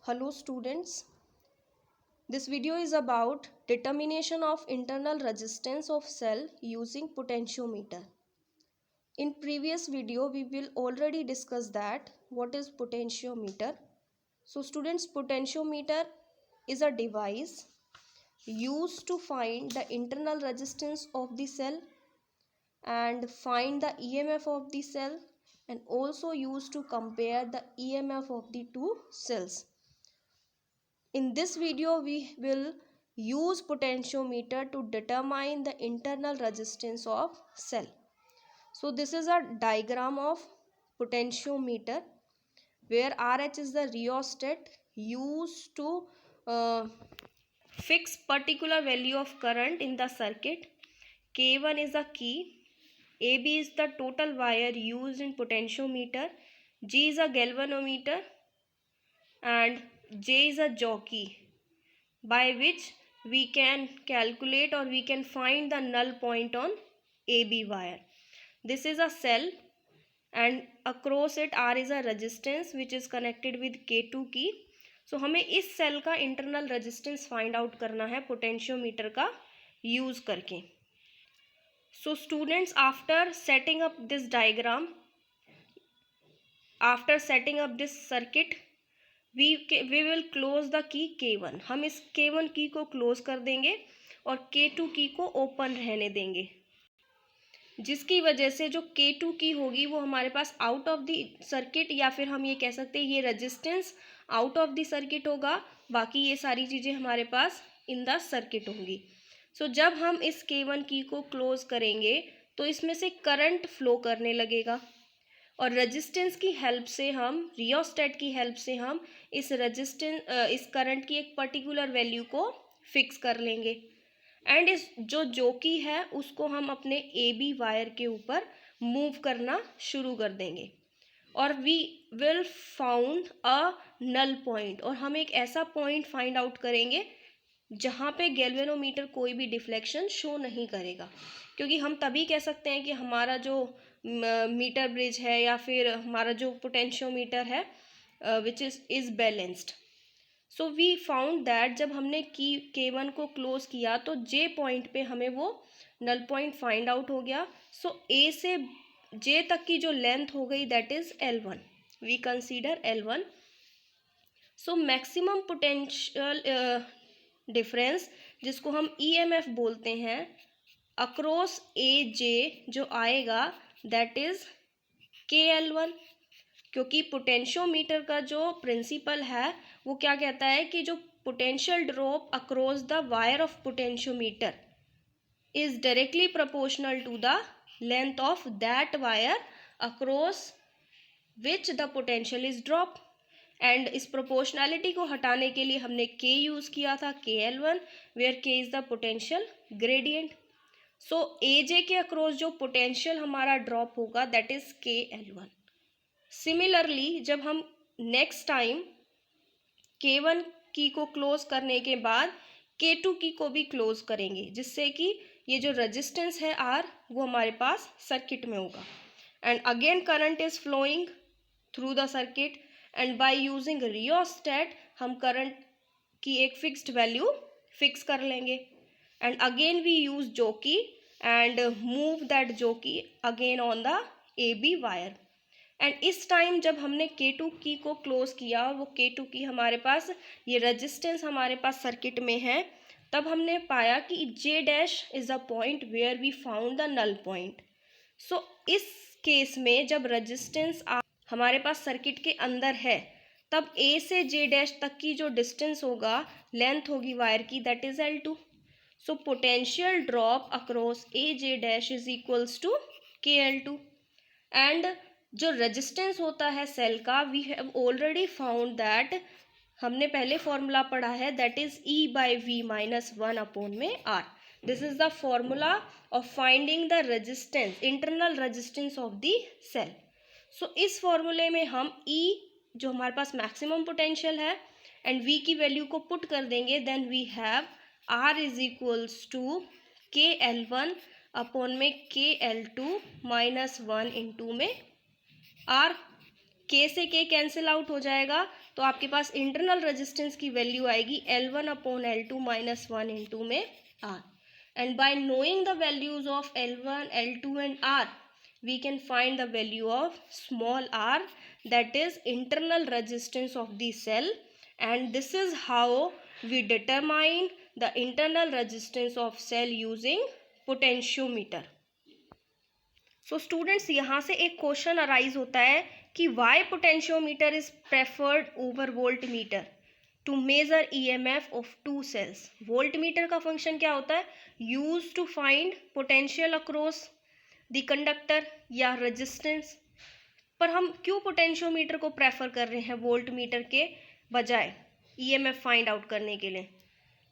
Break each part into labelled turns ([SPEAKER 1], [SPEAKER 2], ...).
[SPEAKER 1] Hello students, this video is about determination of internal resistance of cell using potentiometer. In previous video we will already discuss that what is potentiometer. So students, potentiometer is a device used to find the internal resistance of the cell and find the EMF of the cell, and also used to compare the EMF of the two cells. In this video, we will use potentiometer to determine the internal resistance of cell. So this is a diagram of potentiometer where RH is the rheostat used to fix particular value of current in the circuit. K1 is the key. AB is the total wire used in potentiometer. G is a galvanometer and J is a jockey, by which we can calculate or we can find the null point on AB wire. This is a cell and across it R is a resistance which is connected with K2 key. So हमें इस cell का internal resistance find out करना है potentiometer का use करके. So students, after setting up this diagram, after setting up this circuit, we will close the key K1. हम इस K1 की को क्लोज कर देंगे और K2 की को ओपन रहने देंगे, जिसकी वजह से जो K2 की होगी वो हमारे pass out of the circuit, या फिर हम ये कह सकते हैं ये resistance out of the circuit होगा, बाकी ये सारी चीज़ें हमारे पास इन द सर्किट होंगी. सो जब हम इस K1 की को क्लोज करेंगे तो इसमें से करंट फ्लो करने लगेगा और रेजिस्टेंस की हेल्प से हम, रियोस्टेट की हेल्प से हम इस इस करंट की एक पर्टिकुलर वैल्यू को फिक्स कर लेंगे. एंड इस जो जोकी है उसको हम अपने AB वायर के ऊपर मूव करना शुरू कर देंगे और we will found a null point, और हम एक ऐसा पॉइंट फाइंड आउट करेंगे जहाँ पे गैल्वेनोमीटर कोई भी डिफ्लेक्शन शो नहीं करेगा, क्योंकि हम तभी कह सकते हैं कि हमारा जो मीटर ब्रिज है या फिर हमारा जो पोटेंशियोमीटर है which is balanced. So we found that जब हमने की K1 को क्लोज किया तो J पॉइंट पे हमें वो नल पॉइंट फाइंड आउट हो गया. सो A से J तक की जो लेंथ हो गई that is L1. We consider L1. So maximum potential difference जिसको हम EMF बोलते हैं अक्रॉस AJ जो आएगा दैट इज़ KL1, क्योंकि पोटेंशियोमीटर का जो प्रिंसिपल है वो क्या कहता है कि जो potential drop across the wire of potentiometer is directly proportional to the length of that wire across which the potential is drop. And इस प्रोपोर्शनैलिटी को हटाने के लिए हमने K यूज़ किया था, KL1, where K is the potential gradient. So AJ के across जो पोटेंशियल हमारा ड्रॉप होगा दैट इज़ KL1. सिमिलरली जब हम नेक्स्ट टाइम K1 की को क्लोज करने के बाद K2 की को भी क्लोज करेंगे, जिससे कि ये जो रेजिस्टेंस है R वो हमारे पास सर्किट में होगा. And again current is flowing through the circuit and by using rheostat हम करंट की एक फिक्स्ड वैल्यू फिक्स कर लेंगे. And again we use jockey and move that jockey again on the AB wire. And इस time जब हमने K2 की को क्लोज किया और वो K2 की हमारे पास ये रेजिस्टेंस हमारे पास सर्किट में है, तब हमने पाया कि J dash is a point where we found the null point. So इस केस में जब रेजिस्टेंस हमारे पास सर्किट के अंदर है तब A से J डैश तक की जो डिस्टेंस होगा, लेंथ होगी वायर की, that is L2. So potential drop across AJ dash is equals to KL2. And जो रेजिस्टेंस होता है सेल का, we have already found that, हमने पहले फॉर्मूला पढ़ा है, that is E/V minus 1 upon में R. This is the formula of finding the resistance, internal resistance of the cell. So इस फॉर्मूले में हम E जो हमारे पास मैक्सिमम पोटेंशियल है एंड V की वैल्यू को पुट कर देंगे, then we have R is equals to KL1 upon में KL2 माइनस 1 इंटू में R. K से K कैंसिल आउट हो जाएगा, तो आपके पास इंटरनल रेजिस्टेंस की वैल्यू आएगी L1/L2 - 1 इंटू में R. And by knowing the values of L1, L2 and R, we can find the value of small r, that is internal resistance of the cell. And this is how we determine the internal resistance of cell using potentiometer. So students, यहाँ से एक question arise होता है कि why potentiometer is preferred over voltmeter to measure EMF of two cells. voltmeter का function क्या होता है? Used to find potential across the conductor या resistance. पर हम क्यों पोटेंशियोमीटर को प्रेफर कर रहे हैं वोल्टमीटर के बजाय EMF फाइंड आउट करने के लिए?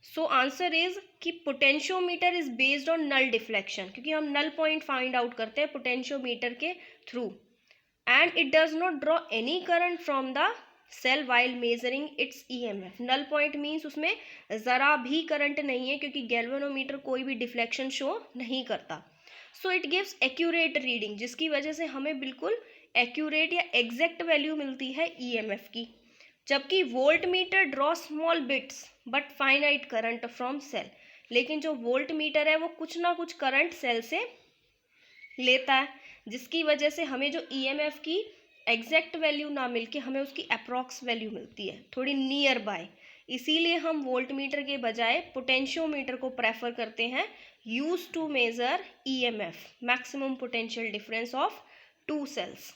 [SPEAKER 1] सो आंसर इज कि potentiometer is based on null deflection, क्योंकि हम नल पॉइंट फाइंड आउट करते हैं पोटेंशियोमीटर के थ्रू. And it does not draw any current from the cell while measuring its EMF. Null point means उसमें ज़रा भी करंट नहीं है, क्योंकि गैल्वेनोमीटर कोई भी डिफ्लेक्शन शो नहीं करता. So it gives accurate reading, जिसकी वजह से हमें बिल्कुल एक्यूरेट या एग्जैक्ट वैल्यू मिलती है EMF की. जबकि voltmeter draw small bits but finite current from cell. लेकिन जो वोल्टमीटर है वो कुछ ना कुछ करंट सेल से लेता है, जिसकी वजह से हमें जो EMF की एग्जैक्ट वैल्यू ना मिलके हमें उसकी अप्रॉक्स वैल्यू मिलती है, थोड़ी नियर बाय. इसीलिए हम वोल्टमीटर के बजाय पोटेंशियोमीटर को प्रेफर करते हैं use to measure EMF, maximum potential difference of two cells.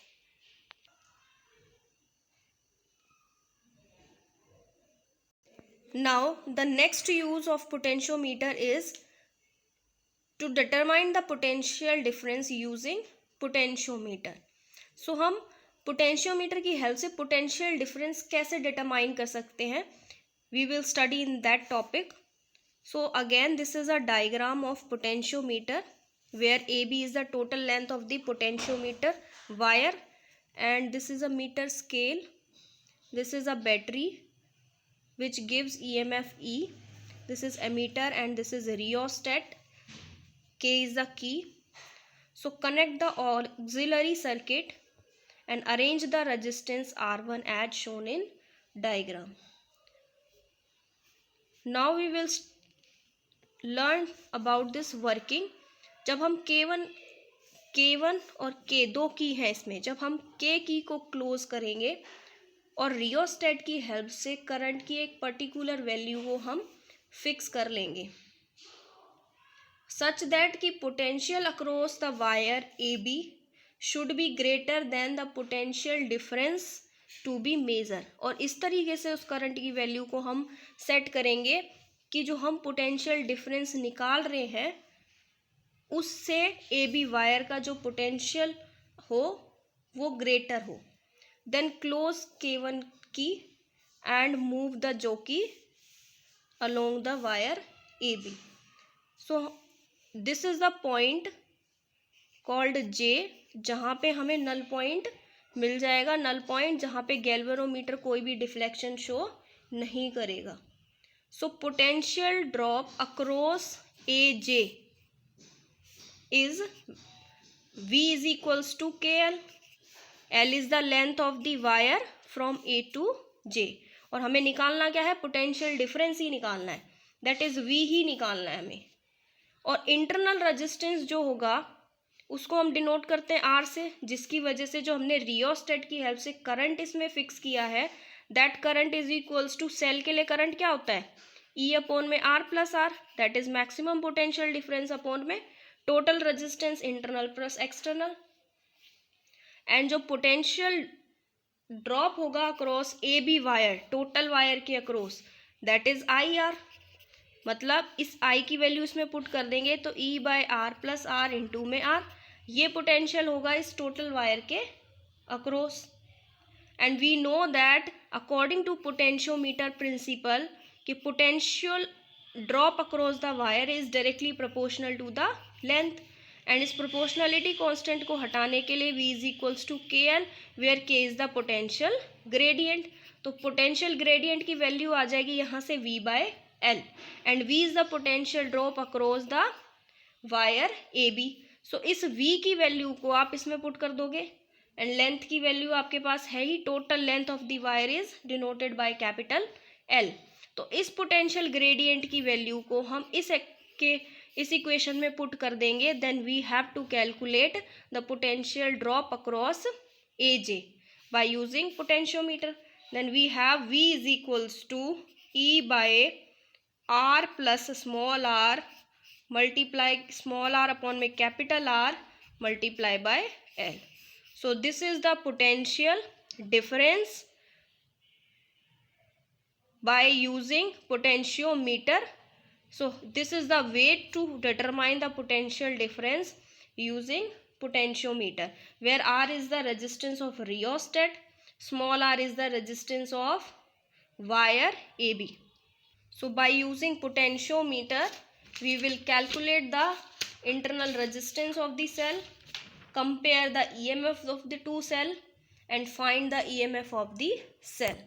[SPEAKER 1] Now the next use of potentiometer is to determine the potential difference using potentiometer. So हम potentiometer की help से potential difference कैसे determine कर सकते हैं? We will study in that topic. So again, this is a diagram of potentiometer where AB is the total length of the potentiometer wire, and this is a meter scale. This is a battery which gives EMF E. This is ammeter and this is rheostat. K is the key. So connect the auxiliary circuit and arrange the resistance R1 as shown in diagram. Now we will learn about this working. जब हम K1 और K दो की है इसमें, जब हम K की को क्लोज करेंगे और रियोस्टेट की हेल्प से करंट की एक पर्टिकुलर वैल्यू को हम फिक्स कर लेंगे, सच दैट कि potential across the wire AB should be greater than the potential difference to be measure. और इस तरीके से उस करंट की वैल्यू को हम सेट करेंगे कि जो हम पोटेंशियल डिफरेंस निकाल रहे हैं उससे AB वायर का जो पोटेंशियल हो वो ग्रेटर हो. Then close K1 key and move the jockey along the wire AB. So this is the point called J, जहाँ पे हमें नल पॉइंट मिल जाएगा. नल पॉइंट जहाँ पे गैल्वेनोमीटर कोई भी डिफ्लेक्शन शो नहीं करेगा. So potential drop across AJ is V is equals to KL. L is the length of the wire from A to J. और हमें निकालना क्या है? पोटेंशियल डिफरेंस ही निकालना है, दैट इज V ही निकालना है हमें. और इंटरनल रेजिस्टेंस जो होगा उसको हम डिनोट करते हैं R से, जिसकी वजह से जो हमने रियोस्टेट की हेल्प से करंट इसमें फिक्स किया है, that current is equals to cell के लिए करंट क्या होता है? E अपॉन में R plus R, that is maximum potential difference upon में total resistance internal plus external. And जो पोटेंशियल ड्रॉप होगा across AB wire, total wire के अक्रॉस, दैट इज IR. मतलब इस I की वैल्यू इसमें पुट कर देंगे तो E/R प्लस R इंटू में R, ये पोटेंशियल होगा इस टोटल वायर के across. And we know that according to potentiometer principle कि potential drop across the wire is directly proportional to the length. And इस प्रोपोर्शनलिटी कांस्टेंट को हटाने के लिए V is equals to KL, where K is the potential gradient. तो potential gradient की value आ जाएगी यहाँ से V/L, and V is the potential drop across the wire AB. सो इस V की वैल्यू को आप इसमें पुट कर दोगे एंड लेंथ की वैल्यू आपके पास है ही, total length of the wire is denoted by capital L. तो इस पोटेंशियल ग्रेडियंट की वैल्यू को हम इस इक्वेशन में पुट कर देंगे, then we have to calculate the potential drop across A J by using potentiometer. Then we have V is equals to E by R plus small r multiply small r upon में capital R multiply by L। So this is the potential difference by using potentiometer. So this is the way to determine the potential difference using potentiometer, where R is the resistance of rheostat, small r is the resistance of wire AB. So by using potentiometer we will calculate the internal resistance of the cell, compare the EMF of the two cell and find the EMF of the cell.